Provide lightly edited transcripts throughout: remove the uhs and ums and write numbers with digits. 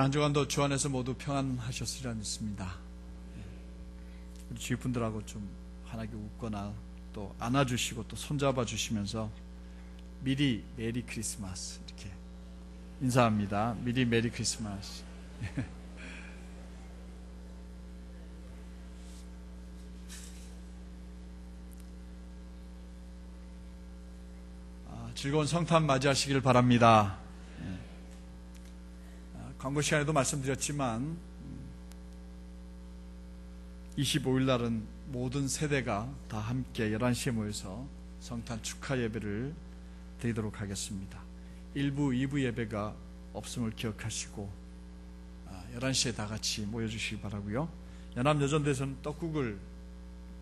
한 주간도 주 안에서 모두 평안하셨으리라 믿습니다. 우리 주위 분들하고 좀 환하게 웃거나 또 안아주시고 또 손잡아 주시면서 미리 메리 크리스마스 이렇게 인사합니다. 미리 메리 크리스마스. 즐거운 성탄 맞이하시길 바랍니다. 광고 시간에도 말씀드렸지만 25일 날은 모든 세대가 다 함께 11시에 모여서 성탄 축하 예배를 드리도록 하겠습니다. 1부, 2부 예배가 없음을 기억하시고 11시에 다 같이 모여주시기 바라고요. 연합여전대에서는 떡국을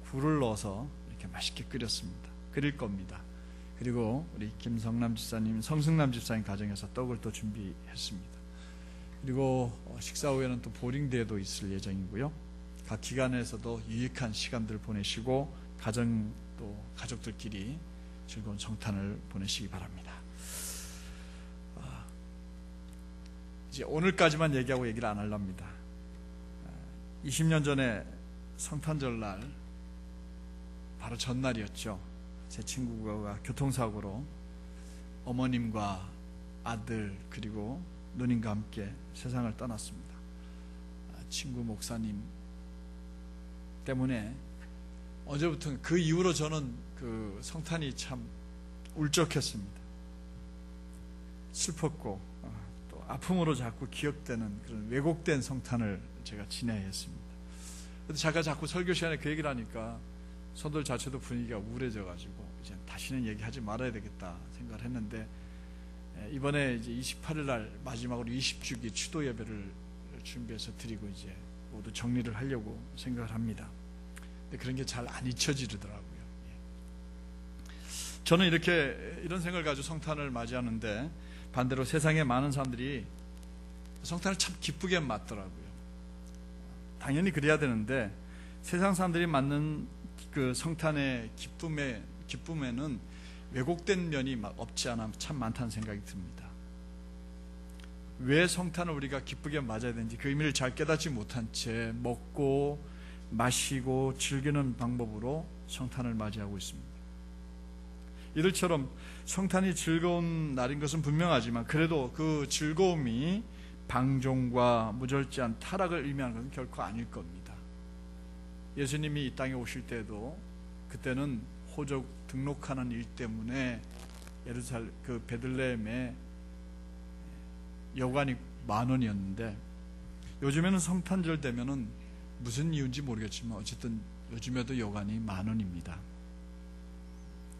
굴을 넣어서 이렇게 맛있게 끓일 겁니다. 그리고 우리 김성남 집사님, 성승남 집사님 가정에서 떡을 또 준비했습니다. 그리고 식사 후에는 또 보링대회도 있을 예정이고요. 각 기관에서도 유익한 시간들 보내시고 가족들끼리 즐거운 성탄을 보내시기 바랍니다. 이제 오늘까지만 얘기하고 얘기를 안 하렵니다. 20년 전에 성탄절날 바로 전날이었죠. 제 친구가 교통사고로 어머님과 아들 그리고 누님과 함께 세상을 떠났습니다. 친구 목사님 때문에 어제부터 그 이후로 저는 그 성탄이 참 울적했습니다. 슬펐고 또 아픔으로 자꾸 기억되는 그런 왜곡된 성탄을 제가 지내야 했습니다. 그래서 제가 자꾸 설교 시간에 그 얘기를 하니까 성도들 자체도 분위기가 우울해져가지고 이제 다시는 얘기하지 말아야 되겠다 생각을 했는데 이번에 이제 28일 날 마지막으로 20주기 추도 예배를 준비해서 드리고 이제 모두 정리를 하려고 생각을 합니다. 근데 그런 게 잘 안 잊혀지더라고요. 저는 이런 생각을 가지고 성탄을 맞이하는데 반대로 세상에 많은 사람들이 성탄을 참 기쁘게 맞더라고요. 당연히 그래야 되는데 세상 사람들이 맞는 그 성탄의 기쁨에는 왜곡된 면이 없지 않아 참 많다는 생각이 듭니다. 왜 성탄을 우리가 기쁘게 맞아야 되는지 그 의미를 잘 깨닫지 못한 채 먹고 마시고 즐기는 방법으로 성탄을 맞이하고 있습니다. 이들처럼 성탄이 즐거운 날인 것은 분명하지만 그래도 그 즐거움이 방종과 무절제한 타락을 의미하는 것은 결코 아닐 겁니다. 예수님이 이 땅에 오실 때도 그때는 호적 등록하는 일 때문에 그 베들레헴에 여관이 10,000원이었는데 요즘에는 성탄절 되면은 무슨 이유인지 모르겠지만 어쨌든 요즘에도 여관이 10,000원입니다.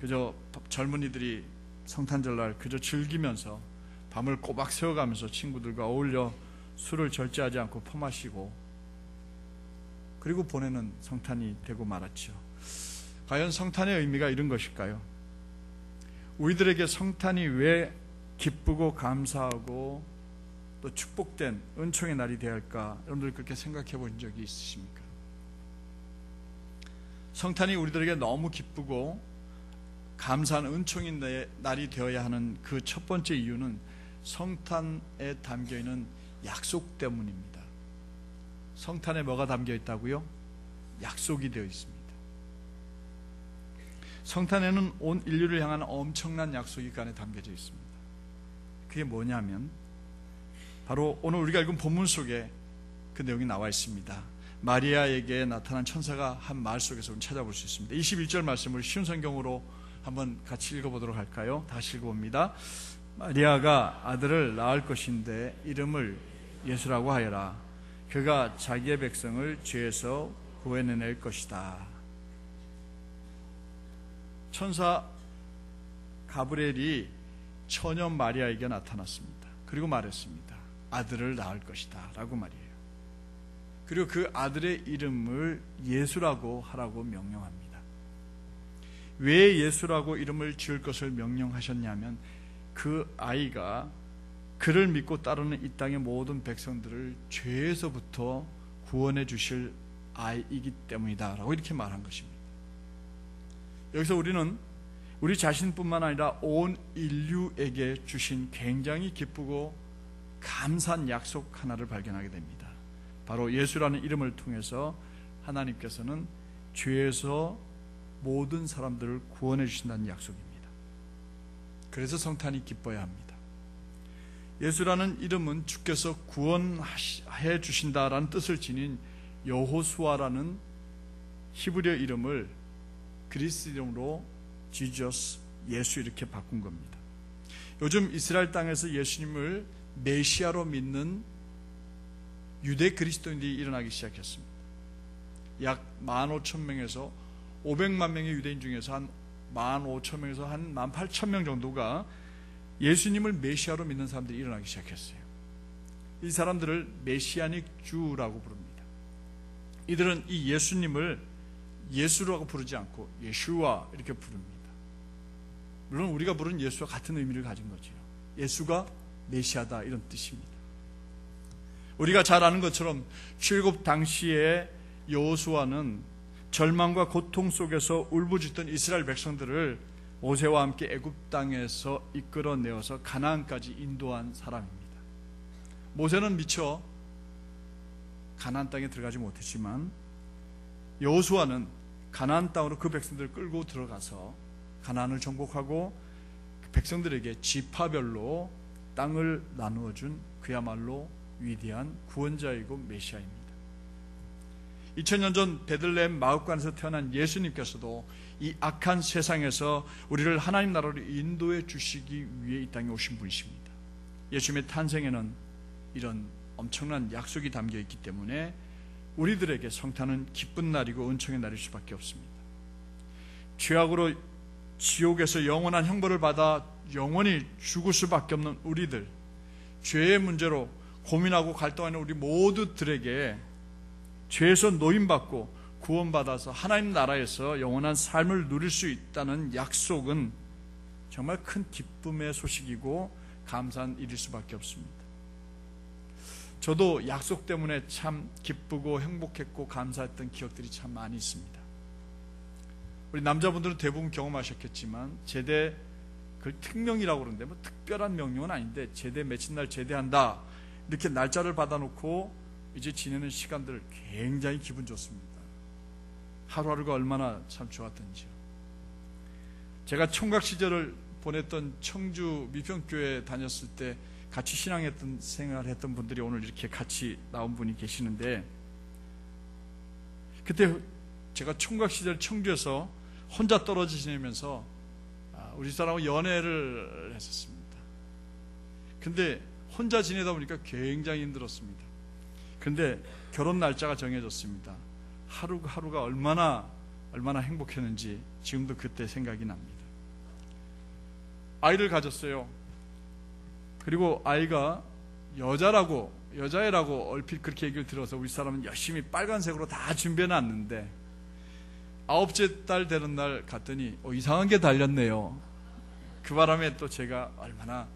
그저 젊은이들이 성탄절날 그저 즐기면서 밤을 꼬박 새워가면서 친구들과 어울려 술을 절제하지 않고 퍼마시고 그리고 보내는 성탄이 되고 말았죠. 과연 성탄의 의미가 이런 것일까요? 우리들에게 성탄이 왜 기쁘고 감사하고 또 축복된 은총의 날이 되어야 할까? 여러분들 그렇게 생각해 본 적이 있으십니까? 성탄이 우리들에게 너무 기쁘고 감사한 은총의 날이 되어야 하는 그 첫 번째 이유는 성탄에 담겨있는 약속 때문입니다. 성탄에 뭐가 담겨 있다고요? 약속이 되어 있습니다. 성탄에는 온 인류를 향한 엄청난 약속이 그 안에 담겨져 있습니다. 그게 뭐냐면 바로 오늘 우리가 읽은 본문 속에 그 내용이 나와 있습니다. 마리아에게 나타난 천사가 한 말 속에서 우리는 찾아볼 수 있습니다. 21절 말씀을 쉬운 성경으로 한번 같이 읽어보도록 할까요? 다시 읽어봅니다. 마리아가 아들을 낳을 것인데 이름을 예수라고 하여라. 그가 자기의 백성을 죄에서 구해낼 것이다. 천사 가브리엘이 처녀 마리아에게 나타났습니다. 그리고 말했습니다. 아들을 낳을 것이다 라고 말이에요. 그리고 그 아들의 이름을 예수라고 하라고 명령합니다. 왜 예수라고 이름을 지을 것을 명령하셨냐면 그 아이가 그를 믿고 따르는 이 땅의 모든 백성들을 죄에서부터 구원해 주실 아이이기 때문이다 라고 이렇게 말한 것입니다. 여기서 우리는 우리 자신뿐만 아니라 온 인류에게 주신 굉장히 기쁘고 감사한 약속 하나를 발견하게 됩니다. 바로 예수라는 이름을 통해서 하나님께서는 죄에서 모든 사람들을 구원해 주신다는 약속입니다. 그래서 성탄이 기뻐야 합니다. 예수라는 이름은 주께서 구원해 주신다라는 뜻을 지닌 여호수아라는 히브리어 이름을 그리스 이름으로 지저스, 예수 이렇게 바꾼 겁니다. 요즘 이스라엘 땅에서 예수님을 메시아로 믿는 유대 그리스도인들이 일어나기 시작했습니다. 약 15,000명에서 500만 명의 유대인 중에서 한 15,000명에서 한 18,000명 정도가 예수님을 메시아로 믿는 사람들이 일어나기 시작했어요. 이 사람들을 메시아닉 주라고 부릅니다. 이들은 이 예수님을 예수라고 부르지 않고 예슈아 이렇게 부릅니다. 물론 우리가 부르는 예수와 같은 의미를 가진 거죠. 예수가 메시아다 이런 뜻입니다. 우리가 잘 아는 것처럼 출애굽 당시에 여호수아는 절망과 고통 속에서 울부짖던 이스라엘 백성들을 모세와 함께 애굽 땅에서 이끌어내어서 가나안까지 인도한 사람입니다. 모세는 미처 가나안 땅에 들어가지 못했지만 여호수아는 가나안 땅으로 그 백성들을 끌고 들어가서 가나안을 정복하고 백성들에게 지파별로 땅을 나누어 준 그야말로 위대한 구원자이고 메시아입니다. 2000년 전 베들레헴 마을관에서 태어난 예수님께서도 이 악한 세상에서 우리를 하나님 나라로 인도해 주시기 위해 이 땅에 오신 분이십니다. 예수님의 탄생에는 이런 엄청난 약속이 담겨 있기 때문에 우리들에게 성탄은 기쁜 날이고 은총의 날일 수밖에 없습니다. 죄악으로 지옥에서 영원한 형벌을 받아 영원히 죽을 수밖에 없는 우리들, 죄의 문제로 고민하고 갈등하는 우리 모두들에게 죄에서 노임받고 구원받아서 하나님 나라에서 영원한 삶을 누릴 수 있다는 약속은 정말 큰 기쁨의 소식이고 감사한 일일 수밖에 없습니다. 저도 약속 때문에 참 기쁘고 행복했고 감사했던 기억들이 참 많이 있습니다. 우리 남자분들은 대부분 경험하셨겠지만 제대 그 특명이라고 그러는데 뭐 특별한 명령은 아닌데 제대 며칠 날 제대한다 이렇게 날짜를 받아놓고 이제 지내는 시간들 굉장히 기분 좋습니다. 하루하루가 얼마나 참 좋았던지요. 제가 총각 시절을 보냈던 청주 미평교회 다녔을 때 같이 신앙했던 생활했던 분들이 오늘 이렇게 같이 나온 분이 계시는데, 그때 제가 총각 시절 청주에서 혼자 떨어져 지내면서 우리 사람하고 연애를 했었습니다. 근데 혼자 지내다 보니까 굉장히 힘들었습니다. 근데 결혼 날짜가 정해졌습니다. 하루가 얼마나 행복했는지 지금도 그때 생각이 납니다. 아이를 가졌어요. 그리고 아이가 여자애라고 얼핏 그렇게 얘기를 들어서 우리 사람은 열심히 빨간색으로 다 준비해놨는데 9째 달 되는 날 갔더니 이상한 게 달렸네요. 그 바람에 또 제가 얼마나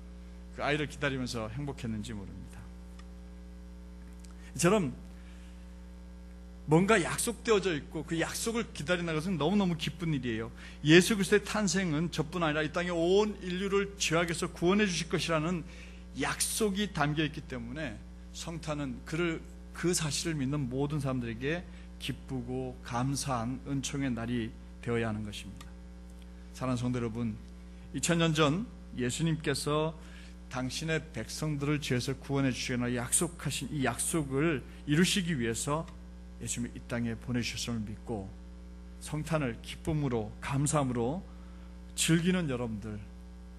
그 아이를 기다리면서 행복했는지 모릅니다. 이처럼 뭔가 약속되어져 있고 그 약속을 기다리는 것은 너무너무 기쁜 일이에요. 예수 그리스도의 탄생은 저뿐 아니라 이 땅의 온 인류를 죄악에서 구원해 주실 것이라는 약속이 담겨있기 때문에 성탄은 그 사실을 믿는 모든 사람들에게 기쁘고 감사한 은총의 날이 되어야 하는 것입니다. 사랑하는 성도 여러분, 2000년 전 예수님께서 당신의 백성들을 죄에서 구원해 주시거나 약속하신 이 약속을 이루시기 위해서 예수님이 이 땅에 보내주셨음을 믿고 성탄을 기쁨으로 감사함으로 즐기는 여러분들,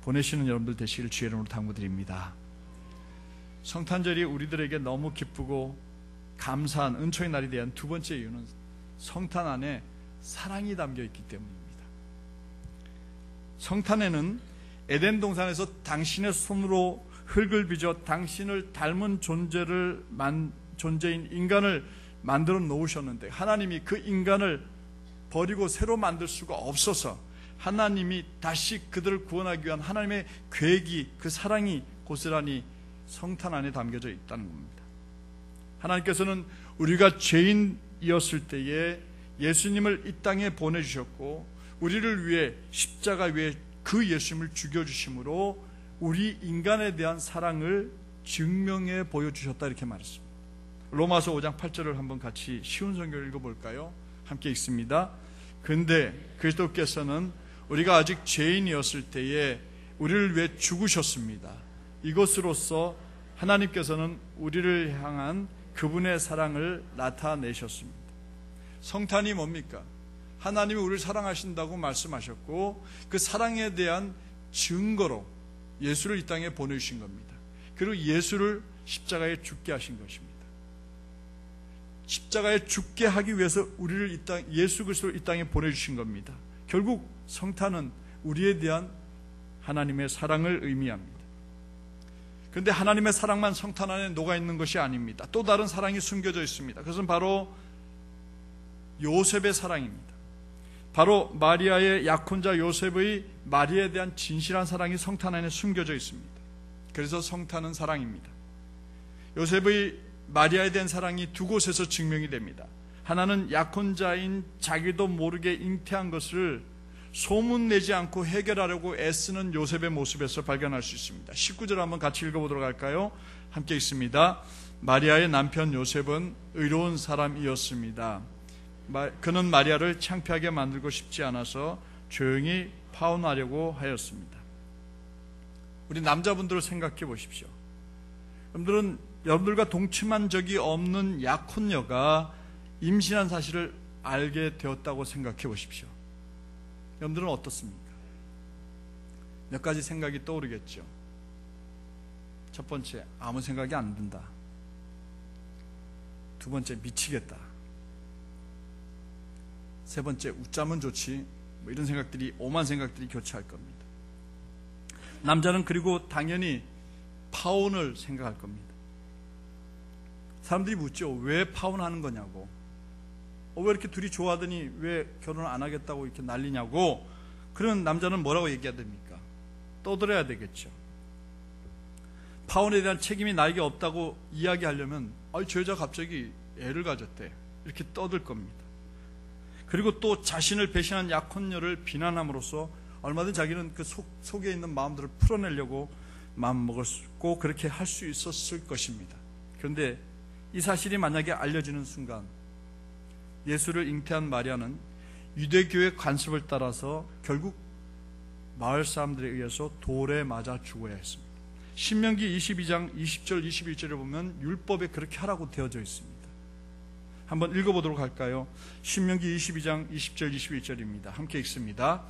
보내시는 여러분들 되시길 주의 이름으로 당부드립니다. 성탄절이 우리들에게 너무 기쁘고 감사한 은총의 날이 대한 두 번째 이유는 성탄 안에 사랑이 담겨 있기 때문입니다. 성탄에는 에덴 동산에서 당신의 손으로 흙을 빚어 당신을 닮은 존재인 인간을 만들어 놓으셨는데 하나님이 그 인간을 버리고 새로 만들 수가 없어서 하나님이 다시 그들을 구원하기 위한 하나님의 계획이, 그 사랑이 고스란히 성탄 안에 담겨져 있다는 겁니다. 하나님께서는 우리가 죄인이었을 때에 예수님을 이 땅에 보내주셨고 우리를 위해 십자가 위에 그 예수님을 죽여주심으로 우리 인간에 대한 사랑을 증명해 보여주셨다 이렇게 말했습니다. 로마서 5장 8절을 한번 같이 쉬운 성경을 읽어볼까요? 함께 읽습니다. 근데 그리스도께서는 우리가 아직 죄인이었을 때에 우리를 위해 죽으셨습니다. 이것으로써 하나님께서는 우리를 향한 그분의 사랑을 나타내셨습니다. 성탄이 뭡니까? 하나님이 우리를 사랑하신다고 말씀하셨고 그 사랑에 대한 증거로 예수를 이 땅에 보내주신 겁니다. 그리고 예수를 십자가에 죽게 하신 것입니다. 십자가에 죽게 하기 위해서 우리를 예수 그리스도를 이 땅에 보내주신 겁니다. 결국 성탄은 우리에 대한 하나님의 사랑을 의미합니다. 그런데 하나님의 사랑만 성탄 안에 녹아있는 것이 아닙니다. 또 다른 사랑이 숨겨져 있습니다. 그것은 바로 요셉의 사랑입니다. 바로 마리아의 약혼자 요셉의 마리아에 대한 진실한 사랑이 성탄 안에 숨겨져 있습니다. 그래서 성탄은 사랑입니다. 요셉의 마리아에 대한 사랑이 두 곳에서 증명이 됩니다. 하나는 약혼자인 자기도 모르게 잉태한 것을 소문내지 않고 해결하려고 애쓰는 요셉의 모습에서 발견할 수 있습니다. 19절 한번 같이 읽어보도록 할까요? 함께 읽습니다. 마리아의 남편 요셉은 의로운 사람이었습니다. 그는 마리아를 창피하게 만들고 싶지 않아서 조용히 파혼하려고 하였습니다. 우리 남자분들을 생각해 보십시오. 여러분들은 여러분들과 동침한 적이 없는 약혼녀가 임신한 사실을 알게 되었다고 생각해 보십시오. 여러분들은 어떻습니까? 몇 가지 생각이 떠오르겠죠. 첫 번째, 아무 생각이 안 든다. 두 번째, 미치겠다. 세 번째, 웃자면 좋지. 이런 생각들이, 오만 생각들이 교차할 겁니다. 남자는 그리고 당연히 파혼을 생각할 겁니다. 사람들이 묻죠. 왜 파혼하는 거냐고. 왜 이렇게 둘이 좋아하더니 왜 결혼을 안 하겠다고 이렇게 난리냐고. 그런 남자는 뭐라고 얘기해야 됩니까? 떠들어야 되겠죠. 파혼에 대한 책임이 나에게 없다고 이야기하려면 저 여자 갑자기 애를 가졌대. 이렇게 떠들 겁니다. 그리고 또 자신을 배신한 약혼녀를 비난함으로써 얼마든 자기는 그 속에 있는 마음들을 풀어내려고 마음먹었고 그렇게 할 수 있었을 것입니다. 그런데 이 사실이 만약에 알려지는 순간 예수를 잉태한 마리아는 유대교의 관습을 따라서 결국 마을 사람들에 의해서 돌에 맞아 죽어야 했습니다. 신명기 22장 20절 21절을 보면 율법에 그렇게 하라고 되어져 있습니다. 한번 읽어보도록 할까요? 신명기 22장 20절 21절입니다. 함께 읽습니다.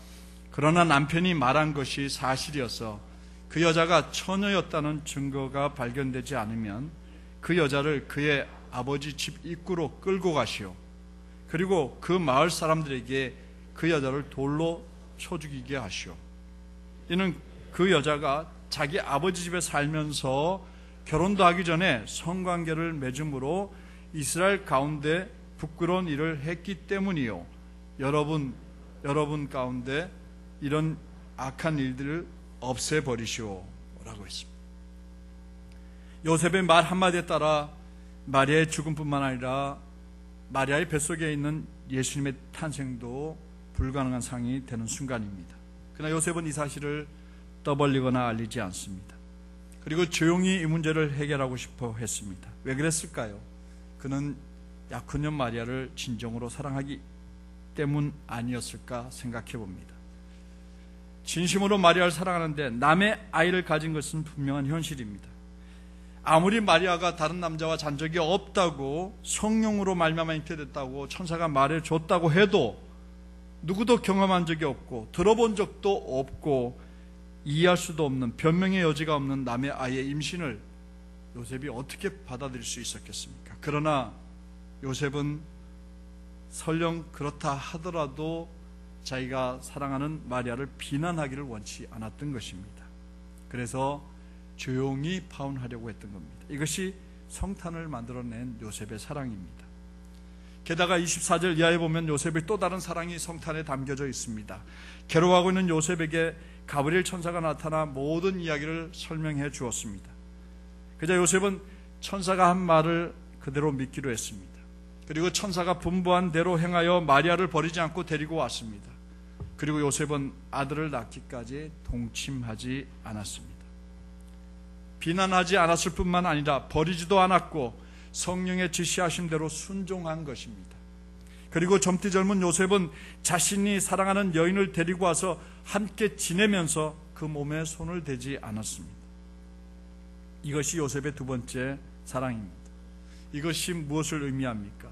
그러나 남편이 말한 것이 사실이어서 그 여자가 처녀였다는 증거가 발견되지 않으면 그 여자를 그의 아버지 집 입구로 끌고 가시오. 그리고 그 마을 사람들에게 그 여자를 돌로 쳐 죽이게 하시오. 이는 그 여자가 자기 아버지 집에 살면서 결혼도 하기 전에 성관계를 맺음으로 이스라엘 가운데 부끄러운 일을 했기 때문이요. 여러분 가운데 이런 악한 일들을 없애버리시오 라고 했습니다. 요셉의 말 한마디에 따라 마리아의 죽음뿐만 아니라 마리아의 뱃속에 있는 예수님의 탄생도 불가능한 상황이 되는 순간입니다. 그러나 요셉은 이 사실을 떠벌리거나 알리지 않습니다. 그리고 조용히 이 문제를 해결하고 싶어 했습니다. 왜 그랬을까요? 그는 약혼녀 마리아를 진정으로 사랑하기 때문 아니었을까 생각해 봅니다. 진심으로 마리아를 사랑하는데 남의 아이를 가진 것은 분명한 현실입니다. 아무리 마리아가 다른 남자와 잔 적이 없다고 성령으로 말미암아 잉태됐다고 천사가 말해줬다고 해도 누구도 경험한 적이 없고 들어본 적도 없고 이해할 수도 없는 변명의 여지가 없는 남의 아이의 임신을 요셉이 어떻게 받아들일 수 있었겠습니까? 그러나 요셉은 설령 그렇다 하더라도 자기가 사랑하는 마리아를 비난하기를 원치 않았던 것입니다. 그래서 조용히 파혼하려고 했던 겁니다. 이것이 성탄을 만들어낸 요셉의 사랑입니다. 게다가 24절 이하에 보면 요셉의 또 다른 사랑이 성탄에 담겨져 있습니다. 괴로워하고 있는 요셉에게 가브리엘 천사가 나타나 모든 이야기를 설명해 주었습니다. 그자 요셉은 천사가 한 말을 그대로 믿기로 했습니다. 그리고 천사가 분부한 대로 행하여 마리아를 버리지 않고 데리고 왔습니다. 그리고 요셉은 아들을 낳기까지 동침하지 않았습니다. 비난하지 않았을 뿐만 아니라 버리지도 않았고 성령의 지시하신 대로 순종한 것입니다. 그리고 젊디 젊은 요셉은 자신이 사랑하는 여인을 데리고 와서 함께 지내면서 그 몸에 손을 대지 않았습니다. 이것이 요셉의 두 번째 사랑입니다. 이것이 무엇을 의미합니까?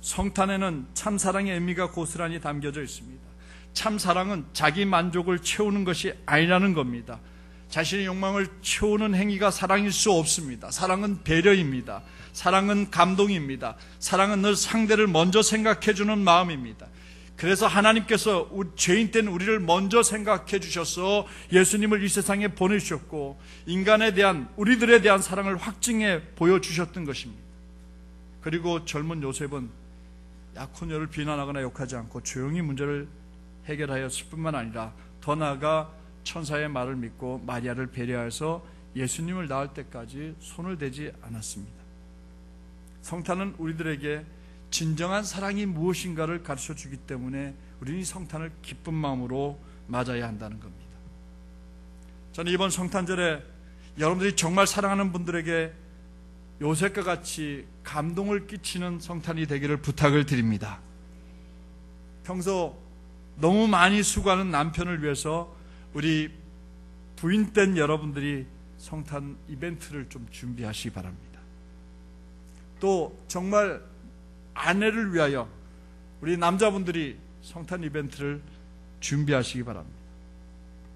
성탄에는 참사랑의 의미가 고스란히 담겨져 있습니다. 참사랑은 자기 만족을 채우는 것이 아니라는 겁니다. 자신의 욕망을 채우는 행위가 사랑일 수 없습니다. 사랑은 배려입니다. 사랑은 감동입니다. 사랑은 늘 상대를 먼저 생각해주는 마음입니다. 그래서 하나님께서 죄인된 우리를 먼저 생각해 주셔서 예수님을 이 세상에 보내주셨고 인간에 대한, 우리들에 대한 사랑을 확증해 보여주셨던 것입니다. 그리고 젊은 요셉은 약혼녀를 비난하거나 욕하지 않고 조용히 문제를 해결하였을 뿐만 아니라 더 나아가 천사의 말을 믿고 마리아를 배려해서 예수님을 낳을 때까지 손을 대지 않았습니다. 성탄은 우리들에게 진정한 사랑이 무엇인가를 가르쳐 주기 때문에 우리는 이 성탄을 기쁜 마음으로 맞아야 한다는 겁니다. 저는 이번 성탄절에 여러분들이 정말 사랑하는 분들에게 요셉과 같이 감동을 끼치는 성탄이 되기를 부탁을 드립니다. 평소 너무 많이 수고하는 남편을 위해서 우리 부인된 여러분들이 성탄 이벤트를 좀 준비하시기 바랍니다. 또 정말 아내를 위하여 우리 남자분들이 성탄 이벤트를 준비하시기 바랍니다.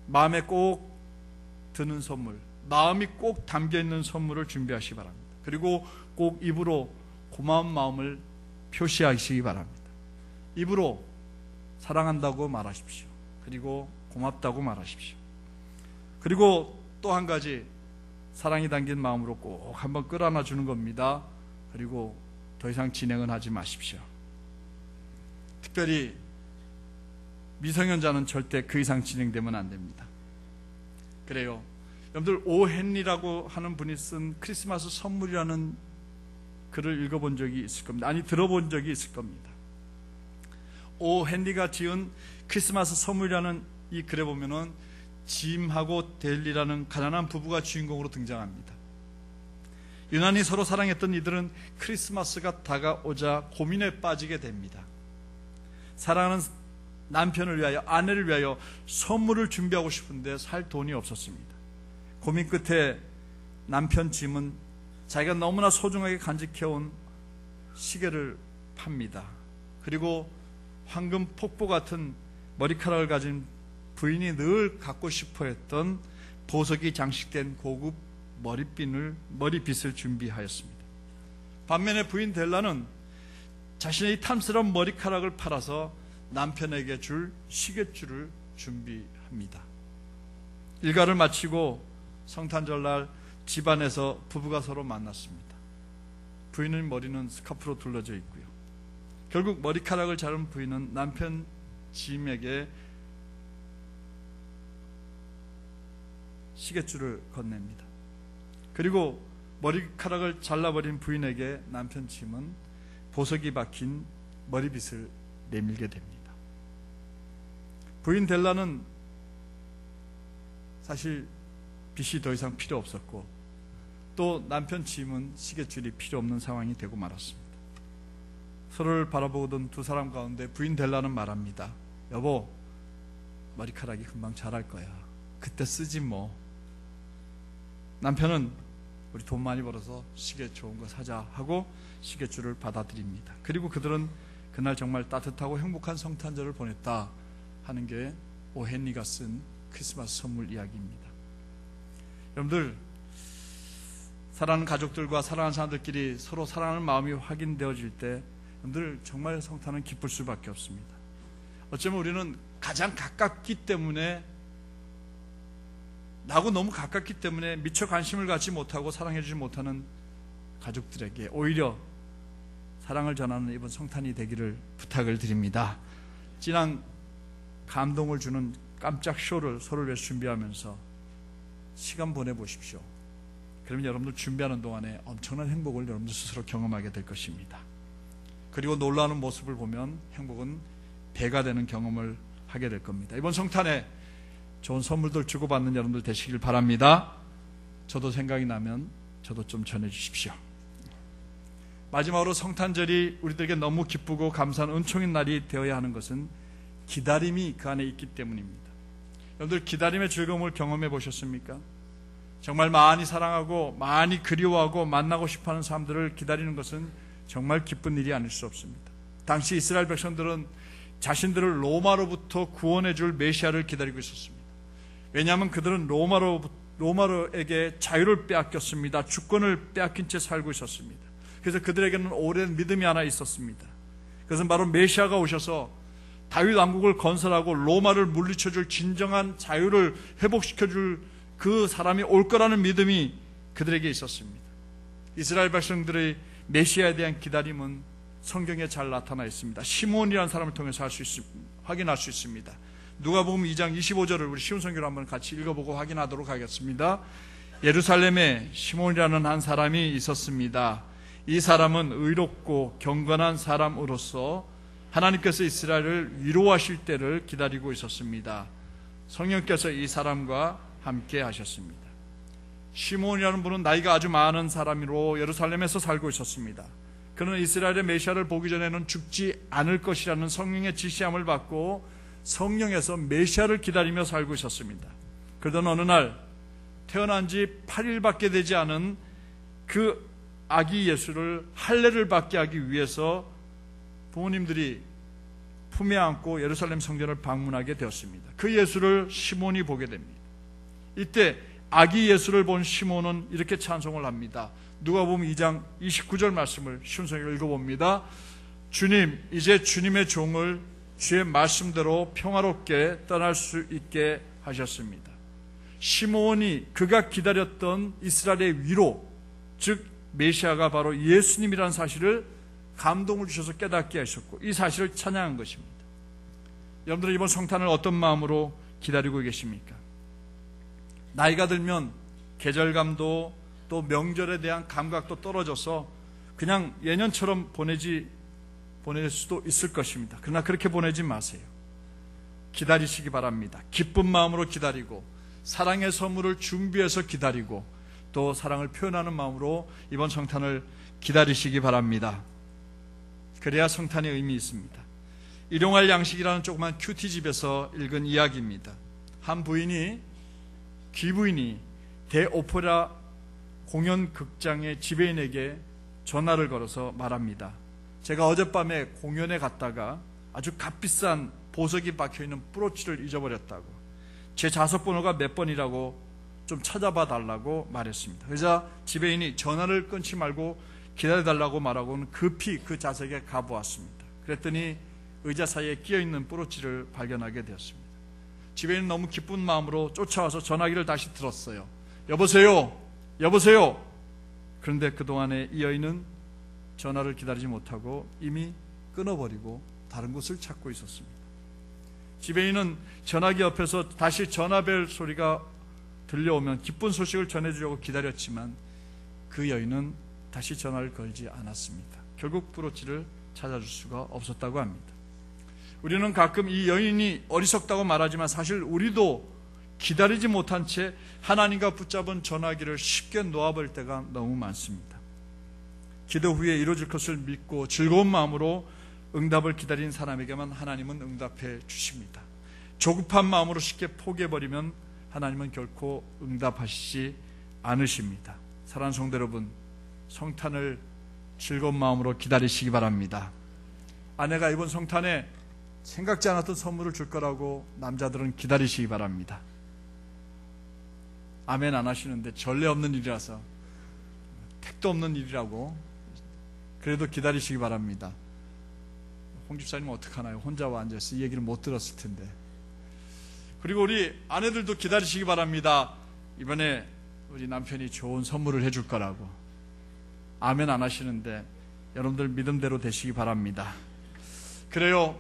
마음에 꼭 드는 선물, 마음이 꼭 담겨있는 선물을 준비하시기 바랍니다. 그리고 꼭 입으로 고마운 마음을 표시하시기 바랍니다. 입으로 사랑한다고 말하십시오. 그리고 고맙다고 말하십시오. 그리고 또 한 가지, 사랑이 담긴 마음으로 꼭 한번 끌어안아 주는 겁니다. 그리고 더 이상 진행은 하지 마십시오. 특별히 미성년자는 절대 그 이상 진행되면 안 됩니다. 그래요. 여러분들 오 헨리라고 하는 분이 쓴 크리스마스 선물이라는 글을 읽어본 적이 있을 겁니다. 아니, 들어본 적이 있을 겁니다. 오 헨리가 지은 크리스마스 선물이라는 이 글에 보면은 짐하고 델리라는 가난한 부부가 주인공으로 등장합니다. 유난히 서로 사랑했던 이들은 크리스마스가 다가오자 고민에 빠지게 됩니다. 사랑하는 남편을 위하여, 아내를 위하여 선물을 준비하고 싶은데 살 돈이 없었습니다. 고민 끝에 남편 짐은 자기가 너무나 소중하게 간직해온 시계를 팝니다. 그리고 황금 폭포 같은 머리카락을 가진 부인이 늘 갖고 싶어 했던 보석이 장식된 고급 머리빗을 준비하였습니다. 반면에 부인 델라는 자신의 탐스러운 머리카락을 팔아서 남편에게 줄 시계줄을 준비합니다. 일가를 마치고 성탄절날 집안에서 부부가 서로 만났습니다. 부인의 머리는 스카프로 둘러져 있고요. 결국 머리카락을 자른 부인은 남편 짐에게 시계줄을 건넵니다. 그리고 머리카락을 잘라버린 부인에게 남편 짐은 보석이 박힌 머리빗을 내밀게 됩니다. 부인 델라는 사실 빗이 더 이상 필요 없었고 또 남편 짐은 시계줄이 필요 없는 상황이 되고 말았습니다. 서로를 바라보던 두 사람 가운데 부인 델라는 말합니다. 여보, 머리카락이 금방 자랄 거야. 그때 쓰지 뭐. 남편은 우리 돈 많이 벌어서 시계 좋은 거 사자 하고 시계줄을 받아들입니다. 그리고 그들은 그날 정말 따뜻하고 행복한 성탄절을 보냈다 하는 게 오 헨리가 쓴 크리스마스 선물 이야기입니다. 여러분들, 사랑하는 가족들과 사랑하는 사람들끼리 서로 사랑하는 마음이 확인되어질 때 여러분들 정말 성탄은 기쁠 수밖에 없습니다. 어쩌면 우리는 가장 가깝기 때문에, 나하고 너무 가깝기 때문에 미처 관심을 갖지 못하고 사랑해주지 못하는 가족들에게 오히려 사랑을 전하는 이번 성탄이 되기를 부탁을 드립니다. 진한 감동을 주는 깜짝 쇼를 서로를 위해서 준비하면서 시간 보내보십시오. 그러면 여러분들 준비하는 동안에 엄청난 행복을 여러분들 스스로 경험하게 될 것입니다. 그리고 놀라는 모습을 보면 행복은 배가 되는 경험을 하게 될 겁니다. 이번 성탄에 좋은 선물들 주고받는 여러분들 되시길 바랍니다. 저도 생각이 나면 저도 좀 전해주십시오. 마지막으로 성탄절이 우리들에게 너무 기쁘고 감사한 은총인 날이 되어야 하는 것은 기다림이 그 안에 있기 때문입니다. 여러분들 기다림의 즐거움을 경험해 보셨습니까? 정말 많이 사랑하고 많이 그리워하고 만나고 싶어하는 사람들을 기다리는 것은 정말 기쁜 일이 아닐 수 없습니다. 당시 이스라엘 백성들은 자신들을 로마로부터 구원해 줄 메시아를 기다리고 있었습니다. 왜냐하면 그들은 로마로에게 자유를 빼앗겼습니다. 주권을 빼앗긴 채 살고 있었습니다. 그래서 그들에게는 오랜 믿음이 하나 있었습니다. 그것은 바로 메시아가 오셔서 다윗 왕국을 건설하고 로마를 물리쳐줄 진정한 자유를 회복시켜줄 그 사람이 올 거라는 믿음이 그들에게 있었습니다. 이스라엘 백성들의 메시아에 대한 기다림은 성경에 잘 나타나 있습니다. 시몬이라는 사람을 통해서 확인할 수 있습니다. 누가복음 2장 25절을 우리 쉬운 성경으로 한번 같이 읽어보고 확인하도록 하겠습니다. 예루살렘에 시몬이라는 한 사람이 있었습니다. 이 사람은 의롭고 경건한 사람으로서 하나님께서 이스라엘을 위로하실 때를 기다리고 있었습니다. 성령께서 이 사람과 함께 하셨습니다. 시몬이라는 분은 나이가 아주 많은 사람으로 예루살렘에서 살고 있었습니다. 그는 이스라엘의 메시아를 보기 전에는 죽지 않을 것이라는 성령의 지시함을 받고 성령에서 메시아를 기다리며 살고 있었습니다. 그러던 어느 날 태어난 지 8일밖에 되지 않은 그 아기 예수를 할례를 받게 하기 위해서 부모님들이 품에 안고 예루살렘 성전을 방문하게 되었습니다. 그 예수를 시몬이 보게 됩니다. 이때 아기 예수를 본 시몬은 이렇게 찬송을 합니다. 누가복음 2장 29절 말씀을 순서로 읽어봅니다. 주님, 이제 주님의 종을 주의 말씀대로 평화롭게 떠날 수 있게 하셨습니다. 시몬이 그가 기다렸던 이스라엘의 위로, 즉 메시아가 바로 예수님이라는 사실을 감동을 주셔서 깨닫게 하셨고 이 사실을 찬양한 것입니다. 여러분들은 이번 성탄을 어떤 마음으로 기다리고 계십니까? 나이가 들면 계절감도 또 명절에 대한 감각도 떨어져서 그냥 예년처럼 보낼 수도 있을 것입니다. 그러나 그렇게 보내지 마세요. 기다리시기 바랍니다. 기쁜 마음으로 기다리고 사랑의 선물을 준비해서 기다리고 또 사랑을 표현하는 마음으로 이번 성탄을 기다리시기 바랍니다. 그래야 성탄의 의미 있습니다. 일용할 양식이라는 조그만 큐티집에서 읽은 이야기입니다. 한 귀부인이 대오페라 공연극장의 지배인에게 전화를 걸어서 말합니다. 제가 어젯밤에 공연에 갔다가 아주 값비싼 보석이 박혀있는 브로치를 잊어버렸다고, 제 좌석번호가 몇 번이라고 좀 찾아봐 달라고 말했습니다. 그래서 지배인이 전화를 끊지 말고 기다려달라고 말하고는 급히 그 좌석에 가보았습니다. 그랬더니 의자 사이에 끼어있는 브로치를 발견하게 되었습니다. 지배인은 너무 기쁜 마음으로 쫓아와서 전화기를 다시 들었어요. 여보세요? 여보세요? 그런데 그동안에 이 여인은 전화를 기다리지 못하고 이미 끊어버리고 다른 곳을 찾고 있었습니다. 지배인은 전화기 옆에서 다시 전화벨 소리가 들려오면 기쁜 소식을 전해주려고 기다렸지만 그 여인은 다시 전화를 걸지 않았습니다. 결국 브로치를 찾아줄 수가 없었다고 합니다. 우리는 가끔 이 여인이 어리석다고 말하지만 사실 우리도 기다리지 못한 채 하나님과 붙잡은 전화기를 쉽게 놓아버릴 때가 너무 많습니다. 기도 후에 이루어질 것을 믿고 즐거운 마음으로 응답을 기다리는 사람에게만 하나님은 응답해 주십니다. 조급한 마음으로 쉽게 포기해버리면 하나님은 결코 응답하시지 않으십니다. 사랑하는 성도 여러분, 성탄을 즐거운 마음으로 기다리시기 바랍니다. 아내가 이번 성탄에 생각지 않았던 선물을 줄 거라고 남자들은 기다리시기 바랍니다. 아멘 안 하시는데 전례 없는 일이라서, 택도 없는 일이라고 그래도 기다리시기 바랍니다. 홍 집사님은 어떡하나요? 혼자 앉아서 이 얘기를 못 들었을 텐데. 그리고 우리 아내들도 기다리시기 바랍니다. 이번에 우리 남편이 좋은 선물을 해줄 거라고. 아멘 안 하시는데 여러분들 믿음대로 되시기 바랍니다. 그래요,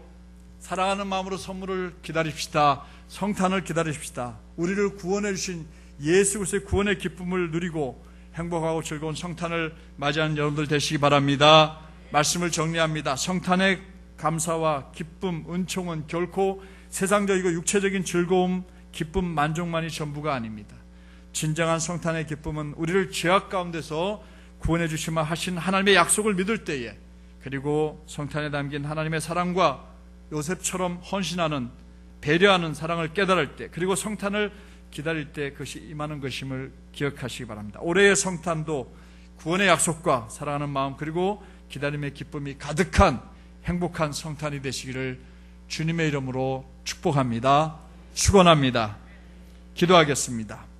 사랑하는 마음으로 선물을 기다립시다. 성탄을 기다립시다. 우리를 구원해 주신 예수 그리스도의 구원의 기쁨을 누리고 행복하고 즐거운 성탄을 맞이하는 여러분들 되시기 바랍니다. 말씀을 정리합니다. 성탄의 감사와 기쁨, 은총은 결코 세상적이고 육체적인 즐거움, 기쁨, 만족만이 전부가 아닙니다. 진정한 성탄의 기쁨은 우리를 죄악 가운데서 구원해 주시마 하신 하나님의 약속을 믿을 때에, 그리고 성탄에 담긴 하나님의 사랑과 요셉처럼 헌신하는, 배려하는 사랑을 깨달을 때, 그리고 성탄을 기다릴 때 그것이 임하는 것임을 기억하시기 바랍니다. 올해의 성탄도 구원의 약속과 사랑하는 마음, 그리고 기다림의 기쁨이 가득한 행복한 성탄이 되시기를 주님의 이름으로 축복합니다. 축원합니다. 기도하겠습니다.